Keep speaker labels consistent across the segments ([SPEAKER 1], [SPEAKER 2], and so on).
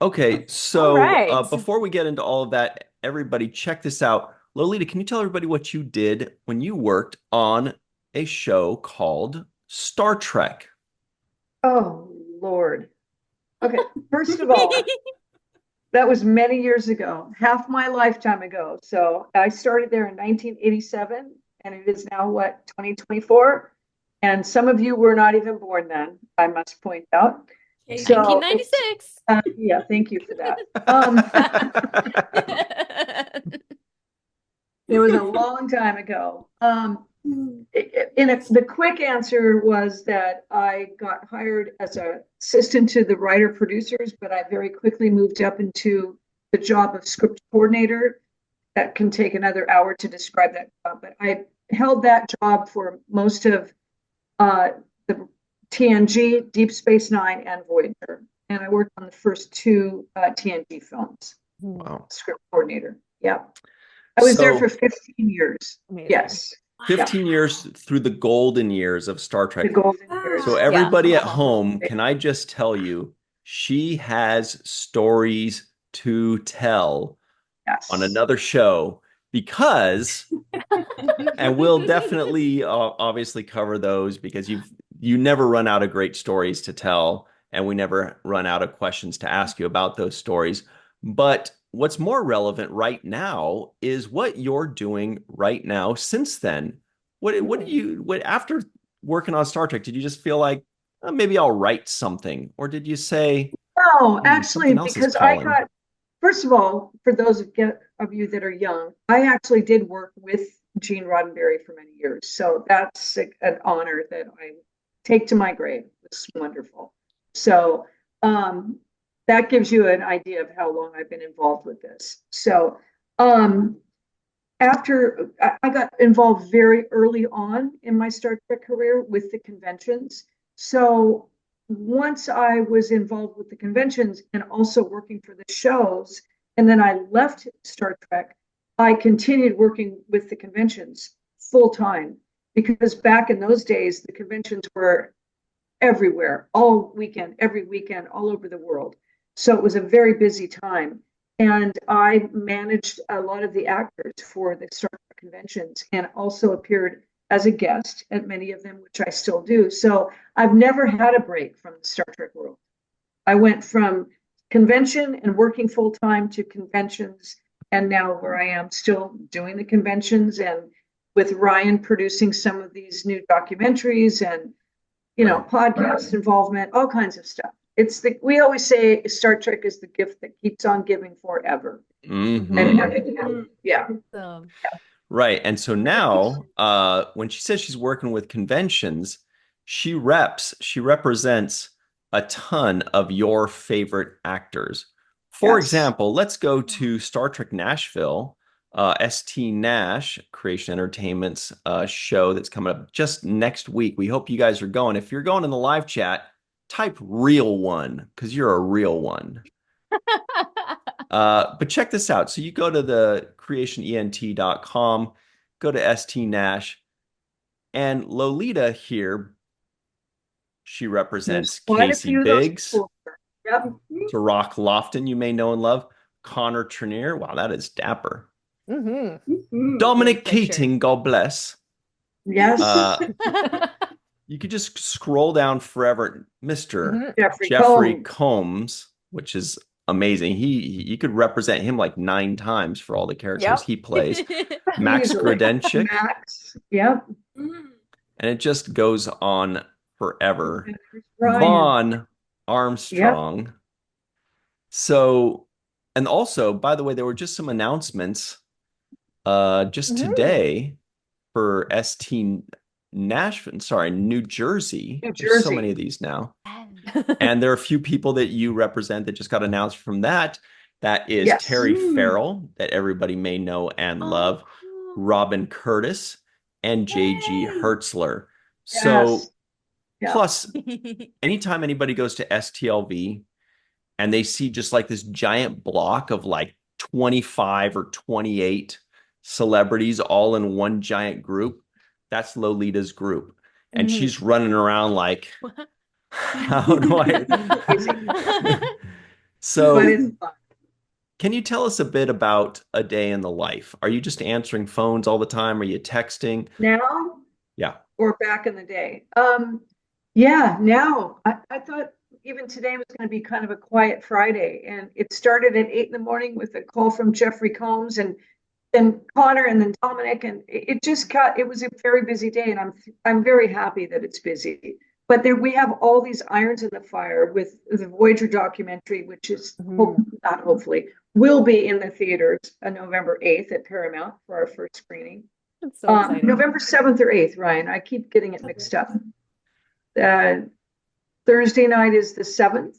[SPEAKER 1] Okay,
[SPEAKER 2] All
[SPEAKER 1] so
[SPEAKER 2] right.
[SPEAKER 1] before we get into all of that, everybody check this out. Lolita, can you tell everybody what you did when you worked on a show called Star Trek?
[SPEAKER 3] Oh, Lord. Okay. First of all, that was many years ago, half my lifetime ago. So I started there in 1987, and it is now what, 2024? And some of you were not even born then, I must point out.
[SPEAKER 2] Okay,
[SPEAKER 3] So it's,
[SPEAKER 2] 1996.
[SPEAKER 3] yeah, thank you for that. It was a long time ago. The quick answer was that I got hired as an assistant to the writer producers, but I very quickly moved up into the job of script coordinator. That can take another hour to describe that job, but I held that job for most of uh, the TNG, Deep Space Nine, and Voyager. And I worked on the first two TNG films,
[SPEAKER 1] Wow.
[SPEAKER 3] script coordinator. Yeah. I was there for
[SPEAKER 1] So
[SPEAKER 3] 15 years.
[SPEAKER 2] Amazing.
[SPEAKER 3] Yes. Yeah.
[SPEAKER 1] 15 years through the golden years of Star
[SPEAKER 3] The
[SPEAKER 1] Trek.
[SPEAKER 3] golden
[SPEAKER 1] So
[SPEAKER 3] years.
[SPEAKER 2] Wow. Yeah.
[SPEAKER 1] everybody at home, can I just tell you, she has stories to tell on
[SPEAKER 3] Yes.
[SPEAKER 1] another show because, and we'll definitely obviously cover those because you never run out of great stories to tell, and we never run out of questions to ask you about those stories. But what's more relevant right now is what you're doing right now since then. What do you what after working on Star Trek, did you just feel like maybe I'll write something, or did you say
[SPEAKER 3] No, actually,
[SPEAKER 1] something else is
[SPEAKER 3] because I
[SPEAKER 1] calling?
[SPEAKER 3] got, first of all, for those of you that are young, I actually did work with Gene Roddenberry for many years. So that's an honor that I take to my grave. It's wonderful. So um, that gives you an idea of how long I've been involved with this. So um, after I got involved very early on in my Star Trek career with the conventions. So once I was involved with the conventions and also working for the shows, and then I left Star Trek, I continued working with the conventions full time because back in those days, the conventions were everywhere, all weekend, every weekend, all over the world. So it was a very busy time. And I managed a lot of the actors for the Star Trek conventions and also appeared as a guest at many of them, which I still do. So I've never had a break from the Star Trek world. I went from convention and working full time to conventions, and now where I am still doing the conventions and with Ryan producing some of these new documentaries and
[SPEAKER 1] Right.
[SPEAKER 3] podcast involvement, all kinds of stuff. We always say Star Trek is the gift that keeps on giving forever.
[SPEAKER 1] Hmm.
[SPEAKER 3] And yeah,
[SPEAKER 2] Awesome.
[SPEAKER 1] Right. And so now, when she says she's working with conventions, she represents a ton of your favorite actors. For
[SPEAKER 3] yes.
[SPEAKER 1] example, let's go to Star Trek Nashville, ST Nash, Creation Entertainment's show that's coming up just next week. We hope you guys are going. If you're going in the live chat, type real one because you're a real one. But check this out. So you go to the creationent.com, go to ST Nash, and Lolita here, she
[SPEAKER 3] There's
[SPEAKER 1] represents
[SPEAKER 3] quite a
[SPEAKER 1] Casey
[SPEAKER 3] few of those
[SPEAKER 1] Biggs,
[SPEAKER 3] people. Yep.
[SPEAKER 1] to Rock Lofton, you may know and love, Connor Trenier. Wow, that is dapper.
[SPEAKER 2] Great
[SPEAKER 1] Dominic
[SPEAKER 2] picture.
[SPEAKER 1] Keating, God bless.
[SPEAKER 3] Yes.
[SPEAKER 1] Uh, you could just scroll down forever. Mr.
[SPEAKER 3] Jeffrey
[SPEAKER 1] Jeffrey
[SPEAKER 3] Combs.
[SPEAKER 1] Combs, which is amazing. You could represent him like 9 times for all the characters
[SPEAKER 2] Yep.
[SPEAKER 1] he plays. Max
[SPEAKER 3] Easily.
[SPEAKER 1] Grodenchik,
[SPEAKER 3] Max. Yep.
[SPEAKER 1] and it just goes on forever.
[SPEAKER 3] And Chris Ryan.
[SPEAKER 1] Vaughn
[SPEAKER 3] Yep.
[SPEAKER 1] Armstrong. So, and also, by the way, there were just some announcements just
[SPEAKER 2] Mhm.
[SPEAKER 1] today for ST Nashville, sorry, New Jersey.
[SPEAKER 3] New
[SPEAKER 1] There's so
[SPEAKER 3] Jersey.
[SPEAKER 1] many of these now. And there are a few people that you represent that just got announced from that. That is
[SPEAKER 3] Yes.
[SPEAKER 1] Terry Farrell, that everybody may know and
[SPEAKER 2] Oh,
[SPEAKER 1] love,
[SPEAKER 2] cool.
[SPEAKER 1] Robin Curtis, and JG
[SPEAKER 2] Yay.
[SPEAKER 1] Hertzler.
[SPEAKER 3] Yes.
[SPEAKER 1] So,
[SPEAKER 3] Yeah.
[SPEAKER 1] plus, anytime anybody goes to STLV and they see just like this giant block of like 25 or 28 celebrities all in one giant group, that's Lolita's group. And
[SPEAKER 2] Mhm.
[SPEAKER 1] she's running around like, how do I?
[SPEAKER 3] but
[SPEAKER 1] So,
[SPEAKER 3] it's fun.
[SPEAKER 1] can you tell us a bit about a day in the life? Are you just answering phones all the time? Are you texting?
[SPEAKER 3] Now
[SPEAKER 1] Yeah.
[SPEAKER 3] or back in the day? Yeah, now I thought even today was going to be kind of a quiet Friday, and it started at 8 in the morning with a call from Jeffrey Combs, and then Connor, and then Dominic, and it just got. It was a very busy day, and I'm very happy that it's busy. But there we have all these irons in the fire with the Voyager documentary, which is not hopefully will be in the theaters on November 8th at Paramount for our first screening.
[SPEAKER 2] That's so exciting.
[SPEAKER 3] November 7th or 8th, Ryan. I keep getting it mixed up. Uh, Thursday night is the 7th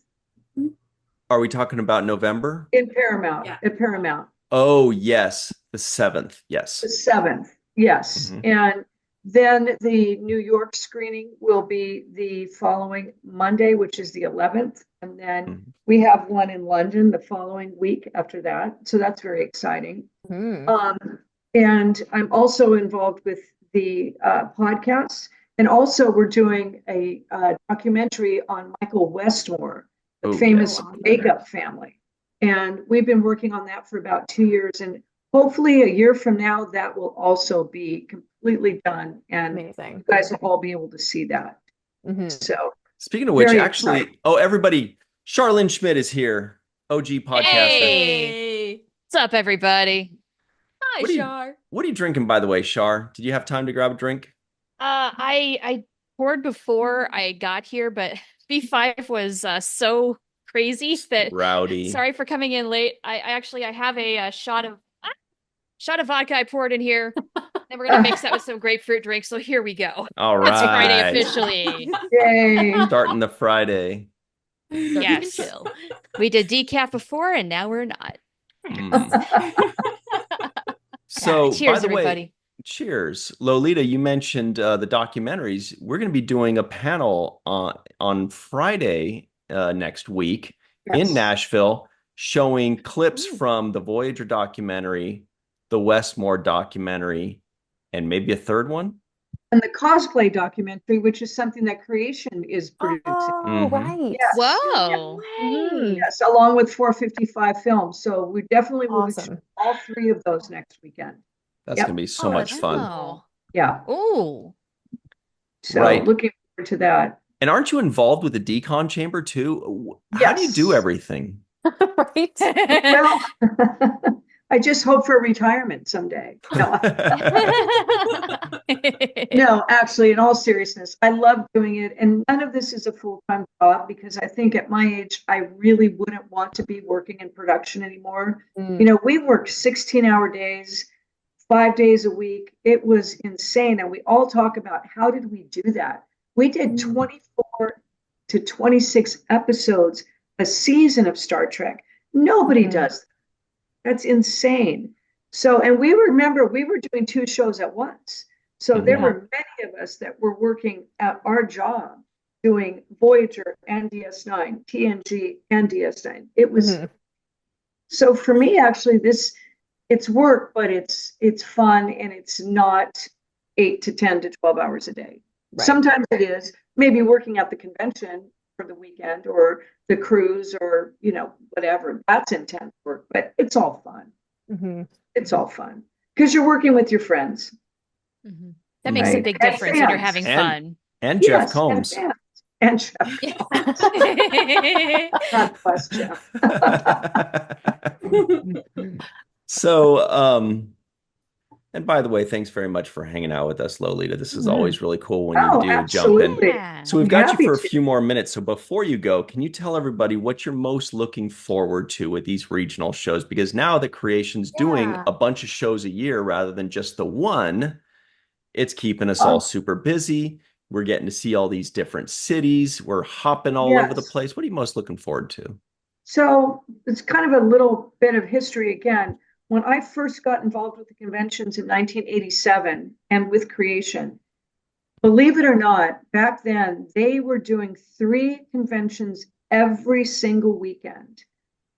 [SPEAKER 1] Are we talking about November?
[SPEAKER 3] in Paramount,
[SPEAKER 2] Yeah.
[SPEAKER 3] at Paramount.
[SPEAKER 1] Oh, yes, the 7th.
[SPEAKER 3] The
[SPEAKER 1] Yes.
[SPEAKER 3] 7th, yes.
[SPEAKER 1] Mhm.
[SPEAKER 3] And then the New York screening will be the following Monday, which is the 11th. And then
[SPEAKER 1] Mhm.
[SPEAKER 3] we have one in London the following week after that. So that's very exciting.
[SPEAKER 2] Mhm.
[SPEAKER 3] And I'm also involved with the podcast. And also, we're doing a documentary on Michael Westmore, the
[SPEAKER 1] Oh,
[SPEAKER 3] famous
[SPEAKER 1] yes.
[SPEAKER 3] makeup family. And we've been working on that for about 2 years. And hopefully, a year from now, that will also be completely done. And
[SPEAKER 2] Amazing.
[SPEAKER 3] you guys will all be able to see that. So,
[SPEAKER 1] Speaking of which,
[SPEAKER 3] very
[SPEAKER 1] actually,
[SPEAKER 3] exciting.
[SPEAKER 1] oh, everybody, Charlene Schmidt is here, OG podcaster.
[SPEAKER 4] Hey, what's up, everybody? Hi,
[SPEAKER 1] What are you
[SPEAKER 4] Shar.
[SPEAKER 1] what are you drinking, by the way, Shar? Did you have time to grab a drink?
[SPEAKER 4] I poured before I got here, but B5 was so crazy that
[SPEAKER 1] Rowdy.
[SPEAKER 4] sorry for coming in late. I have a, shot of vodka I poured in here. Then we're gonna mix that with some grapefruit drink. So here we go.
[SPEAKER 1] All
[SPEAKER 4] It's Friday
[SPEAKER 1] right.
[SPEAKER 4] officially.
[SPEAKER 3] Yay.
[SPEAKER 1] Starting the Friday.
[SPEAKER 4] Yes.
[SPEAKER 2] Chill.
[SPEAKER 4] We did decaf before, and now we're not.
[SPEAKER 1] Mm. So, by
[SPEAKER 4] Cheers,
[SPEAKER 1] the way,
[SPEAKER 4] everybody.
[SPEAKER 1] cheers. Lolita, you mentioned the documentaries. We're going to be doing a panel on Friday next week in
[SPEAKER 3] Yes.
[SPEAKER 1] Nashville showing clips
[SPEAKER 4] Ooh.
[SPEAKER 1] from the Voyager documentary, the Westmore documentary, and maybe a third one.
[SPEAKER 3] And the cosplay documentary, which is something that Creation is producing.
[SPEAKER 2] Oh,
[SPEAKER 1] Mhm.
[SPEAKER 2] right.
[SPEAKER 3] Yes.
[SPEAKER 4] Whoa.
[SPEAKER 2] Mhm.
[SPEAKER 3] Yes, along with 455 films. So we definitely will be
[SPEAKER 2] Awesome.
[SPEAKER 3] showing all three of those next weekend.
[SPEAKER 1] That's
[SPEAKER 3] Yep.
[SPEAKER 1] going to be so
[SPEAKER 2] Oh,
[SPEAKER 1] much
[SPEAKER 2] that's
[SPEAKER 1] fun.
[SPEAKER 4] Oh.
[SPEAKER 3] Yeah.
[SPEAKER 4] Ooh.
[SPEAKER 3] So
[SPEAKER 1] Right.
[SPEAKER 3] looking forward to that.
[SPEAKER 1] And aren't you involved with the decon chamber too? How do you do
[SPEAKER 3] Yes.
[SPEAKER 1] everything?
[SPEAKER 2] Right.
[SPEAKER 3] Well, I just hope for retirement someday. No, no, actually, in all seriousness, I love doing it. And none of this is a full-time job because I think at my age, I really wouldn't want to be working in production anymore.
[SPEAKER 2] Mm.
[SPEAKER 3] We worked 16-hour days, 5 days a week. It was insane. And we all talk about how did we do that? We did 24 to 26 episodes a season of Star Trek. Nobody
[SPEAKER 2] Mhm.
[SPEAKER 3] does that. That's insane. So, and we remember we were doing two shows at once. So there
[SPEAKER 1] Mhm.
[SPEAKER 3] were many of us that were working at our job doing Voyager and DS9, TNG and DS9. It was
[SPEAKER 2] Mhm.
[SPEAKER 3] so for me actually it's work, but it's fun and it's not 8 to 10 to 12 hours a day.
[SPEAKER 2] Right.
[SPEAKER 3] Sometimes it is maybe working at the convention for the weekend or the cruise or whatever. That's intense work, but it's all fun.
[SPEAKER 2] Mhm.
[SPEAKER 3] It's all fun because you're working with your friends,
[SPEAKER 4] Mhm. That makes a
[SPEAKER 3] right?
[SPEAKER 4] big
[SPEAKER 3] And
[SPEAKER 4] difference when you're
[SPEAKER 3] fans.
[SPEAKER 4] having
[SPEAKER 1] And
[SPEAKER 4] fun.
[SPEAKER 1] and Jeff
[SPEAKER 3] Yes, and
[SPEAKER 1] Combs.
[SPEAKER 3] fans. And Jeff. God bless Jeff.
[SPEAKER 1] So, and by the way, thanks very much for hanging out with us, Lolita. This is always really cool when you
[SPEAKER 3] Oh,
[SPEAKER 1] do jump in.
[SPEAKER 3] absolutely.
[SPEAKER 4] Yeah.
[SPEAKER 1] So we've
[SPEAKER 3] I'm
[SPEAKER 1] got you
[SPEAKER 3] happy
[SPEAKER 1] for a
[SPEAKER 3] to.
[SPEAKER 1] few more minutes. So before you go, can you tell everybody what you're most looking forward to with these regional shows? Because now that Creation's doing
[SPEAKER 2] Yeah.
[SPEAKER 1] a bunch of shows a year rather than just the one, it's keeping us all
[SPEAKER 3] Oh,
[SPEAKER 1] super busy. We're getting to see all these different cities. We're hopping all over the
[SPEAKER 3] yes.
[SPEAKER 1] place. What are you most looking forward to?
[SPEAKER 3] So it's kind of a little bit of history again. When I first got involved with the conventions in 1987 and with Creation, believe it or not, back then they were doing 3 conventions every single weekend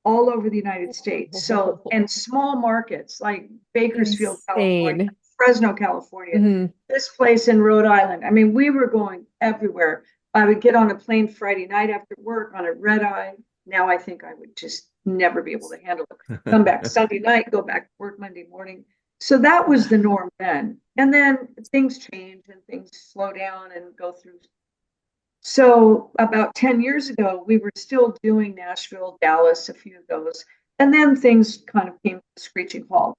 [SPEAKER 3] all over the United States. So, and small markets like Bakersfield, California,
[SPEAKER 2] Insane.
[SPEAKER 3] Fresno, California,
[SPEAKER 2] Mhm.
[SPEAKER 3] this place in Rhode Island. I mean, we were going everywhere. I would get on a plane Friday night after work on a red eye Now I think I would just never be able to handle it. Come back Sunday night, go back to work Monday morning. So that was the norm then. And then things change and things slow down and go through. So about 10 years ago, we were still doing Nashville, Dallas, a few of those. And then things kind of came to a screeching halt.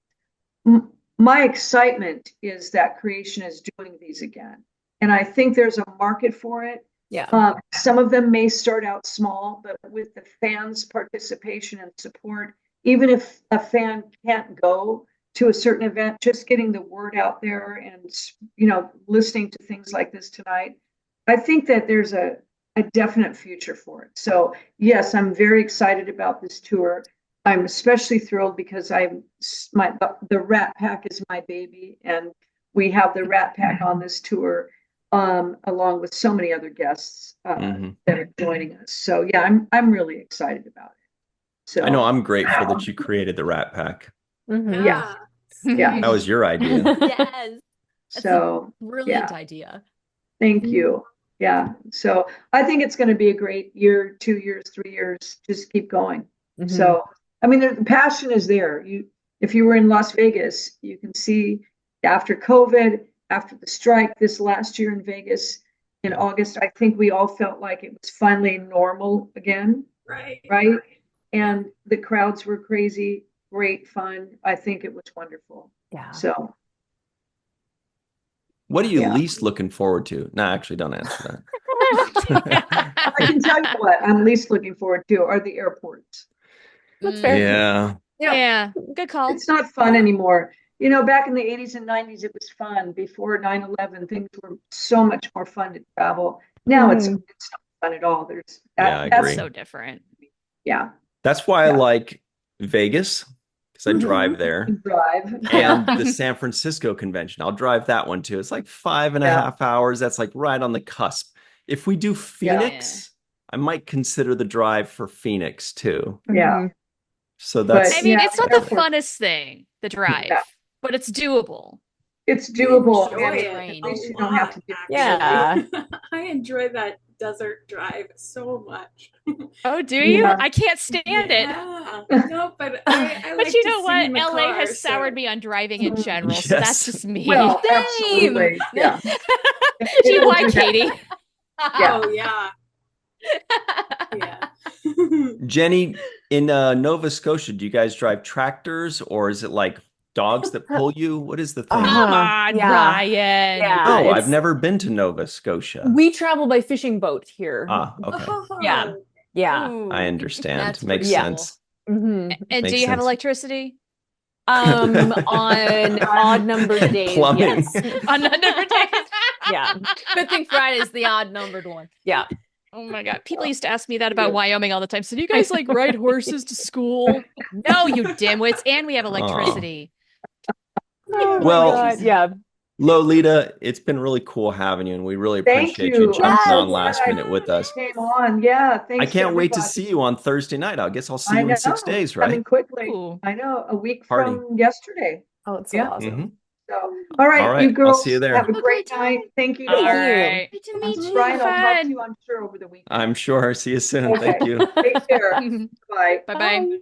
[SPEAKER 3] My excitement is that creation is doing these again. And I think there's a market for it.
[SPEAKER 2] Yeah.
[SPEAKER 3] Some of them may start out small, but with the fans' participation and support, even if a fan can't go to a certain event, just getting the word out there and, listening to things like this tonight, I think that there's a definite future for it. So yes, I'm very excited about this tour. I'm especially thrilled because the Rat Pack is my baby, and we have the Rat Pack on this tour, along with so many other guests that are joining us. So yeah, I'm really excited about it. So
[SPEAKER 1] I know I'm grateful that you created the Rat Pack.
[SPEAKER 3] Yeah. Yeah.
[SPEAKER 1] That was your idea.
[SPEAKER 2] Yes.
[SPEAKER 3] So
[SPEAKER 2] Brilliant idea.
[SPEAKER 3] Thank you. Yeah. So I think it's going to be a great year, 2 years, 3 years. Just keep going. So, I mean, the passion is there. If you were in Las Vegas, you can see after COVID, after the strike this last year in Vegas in August, I think we all felt like it was finally normal again.
[SPEAKER 5] Right.
[SPEAKER 3] Right. And the crowds were crazy, great fun. I think it was wonderful.
[SPEAKER 2] Yeah.
[SPEAKER 3] So.
[SPEAKER 1] What are you least looking forward to? No, actually, don't answer that.
[SPEAKER 3] I can tell you what I'm least looking forward to are the airports.
[SPEAKER 2] That's fair.
[SPEAKER 1] Yeah.
[SPEAKER 4] Yeah, good call.
[SPEAKER 3] It's not fun anymore. Back in the 80s and 90s, it was fun. Before 9/11, things were so much more fun to travel. Now it's not fun at all.
[SPEAKER 1] I
[SPEAKER 3] that's
[SPEAKER 1] agree.
[SPEAKER 4] So different.
[SPEAKER 3] Yeah.
[SPEAKER 1] That's why I like Vegas, because I drive there.
[SPEAKER 3] Drive.
[SPEAKER 1] And the San Francisco convention. I'll drive that one too. It's like 5.5 hours. That's like right on the cusp. If we do Phoenix, I might consider the drive for Phoenix too.
[SPEAKER 3] Yeah.
[SPEAKER 1] So that's.
[SPEAKER 4] I mean, it's not the funnest thing, the drive, but it's doable.
[SPEAKER 3] It's doable.
[SPEAKER 5] Enjoy
[SPEAKER 3] And
[SPEAKER 5] it
[SPEAKER 3] at least you
[SPEAKER 5] a
[SPEAKER 3] don't have to
[SPEAKER 5] lot,
[SPEAKER 3] do
[SPEAKER 2] Yeah.
[SPEAKER 5] I enjoy that desert drive so much.
[SPEAKER 4] Oh, do you?
[SPEAKER 3] Yeah.
[SPEAKER 4] I can't stand it.
[SPEAKER 5] Yeah. No, but I
[SPEAKER 4] But
[SPEAKER 5] like
[SPEAKER 4] you
[SPEAKER 5] to
[SPEAKER 4] know
[SPEAKER 5] sing
[SPEAKER 4] what?
[SPEAKER 5] in the
[SPEAKER 4] LA
[SPEAKER 5] car,
[SPEAKER 4] has soured me on driving in general, so that's
[SPEAKER 1] Yes.
[SPEAKER 4] just me.
[SPEAKER 3] Well,
[SPEAKER 2] Same.
[SPEAKER 3] absolutely. Yeah.
[SPEAKER 4] See why, Katie?
[SPEAKER 3] Yeah.
[SPEAKER 5] Oh yeah. Yeah.
[SPEAKER 1] Jenny, in Nova Scotia, do you guys drive tractors or is it like dogs that pull you? What is the thing?
[SPEAKER 4] Come on,
[SPEAKER 2] Yeah.
[SPEAKER 4] Ryan.
[SPEAKER 2] Yeah.
[SPEAKER 1] Oh, I've
[SPEAKER 2] it's-
[SPEAKER 1] never been to Nova Scotia.
[SPEAKER 2] We travel by fishing boat here.
[SPEAKER 1] Ah, okay.
[SPEAKER 2] Yeah. Yeah.
[SPEAKER 4] Ooh,
[SPEAKER 1] I understand.
[SPEAKER 4] that's
[SPEAKER 1] Makes
[SPEAKER 4] pretty
[SPEAKER 1] sense.
[SPEAKER 2] Mhm.
[SPEAKER 4] And do
[SPEAKER 1] Makes
[SPEAKER 4] you have
[SPEAKER 1] sense.
[SPEAKER 4] electricity?
[SPEAKER 2] On odd numbered days,
[SPEAKER 1] Plumbing.
[SPEAKER 2] yes.
[SPEAKER 4] On number days?
[SPEAKER 2] Yeah. Good thing Friday is the odd numbered one. Yeah.
[SPEAKER 4] Oh my God. People used to ask me that about Wyoming all the time. So do you guys like ride horses to school? No, you dimwits. And we have electricity.
[SPEAKER 2] Oh my
[SPEAKER 1] Well,
[SPEAKER 2] God. Yeah.
[SPEAKER 1] Lolita, it's been really cool having you, and we really
[SPEAKER 3] Thank
[SPEAKER 1] appreciate
[SPEAKER 3] you.
[SPEAKER 1] you jumping
[SPEAKER 2] Yes.
[SPEAKER 1] on last minute with us.
[SPEAKER 3] Came on. Yeah. Thanks.
[SPEAKER 1] I can't wait to
[SPEAKER 3] everybody.
[SPEAKER 1] see you on Thursday night. I guess I'll see
[SPEAKER 3] I
[SPEAKER 1] you
[SPEAKER 3] know.
[SPEAKER 1] in 6 days,
[SPEAKER 3] Coming
[SPEAKER 1] right?
[SPEAKER 3] quickly.
[SPEAKER 4] Ooh.
[SPEAKER 3] I know. A week
[SPEAKER 1] Party.
[SPEAKER 3] from yesterday.
[SPEAKER 2] Oh, it's so
[SPEAKER 3] Yeah.
[SPEAKER 2] awesome.
[SPEAKER 1] Mhm.
[SPEAKER 3] So, all right,
[SPEAKER 1] All right,
[SPEAKER 3] you
[SPEAKER 1] I'll
[SPEAKER 3] girls
[SPEAKER 1] see you there.
[SPEAKER 3] have a
[SPEAKER 4] Have a
[SPEAKER 3] great
[SPEAKER 4] great
[SPEAKER 3] night.
[SPEAKER 4] time.
[SPEAKER 3] Thank you.
[SPEAKER 4] All
[SPEAKER 2] Thank you.
[SPEAKER 4] right.
[SPEAKER 2] Good
[SPEAKER 4] to meet you.
[SPEAKER 3] Brian, I'll talk to
[SPEAKER 4] Fun.
[SPEAKER 3] you, I'm sure, over the weekend.
[SPEAKER 1] I'm sure. See you soon.
[SPEAKER 3] Okay.
[SPEAKER 1] Thank you.
[SPEAKER 3] Take care. Bye.
[SPEAKER 4] Bye-bye.
[SPEAKER 2] Bye.